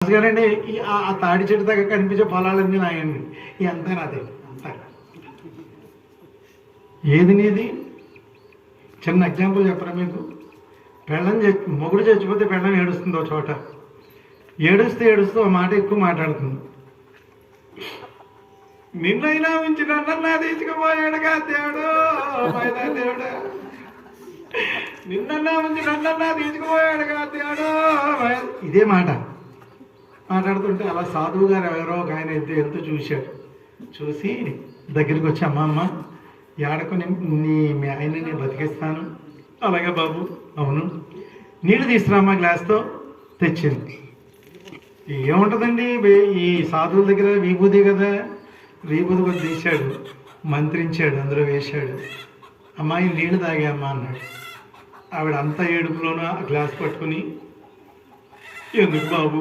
Master గారండి ఆ తాడి చెట్టు దగ్గర కనిపించే పొలాలన్నీ నాయండి అంతా నాదే అంతా. ఏది నీది? చిన్న ఎగ్జాంపుల్ చెప్పరా మీకు? మొగుడు చచ్చిపోతే పెళ్ళం ఏడుస్తుంది ఒక చోట, ఏడుస్తూ ఆ మాట ఎక్కువ మాట్లాడుతుంది. నిన్నైనా ఉంచి నన్నన్నా తీసుకుపోయాడుగా దేవుడు, దేవుడు నిన్నన్నా ఉంచి నన్నన్నా తీసుకుపోయాడుగా దేవుడు. ఇదే మాట మాట్లాడుతుంటే అలా సాధువు గారు ఎవరో ఒక ఆయన వెళ్తూ చూశాడు. చూసి దగ్గరికి వచ్చి అమ్మ ఏడకొని మీ ఆయన్ని నేను బతికిస్తాను. అలాగే బాబు, అవును, నీళ్ళు తీసుకురామ్మా గ్లాస్తో. తెచ్చింది. ఏముంటుందండి ఈ సాధువుల దగ్గర? విభూది కదా, విభూది కొద్ది తీశాడు, మంత్రించాడు, అందులో వేశాడు. అమ్మాయి నీళ్ళు తాగామ్మా అన్నాడు. ఆవిడ అంతా ఏడుపులోనూ ఆ గ్లాస్ పట్టుకుని ఎందుకు బాబు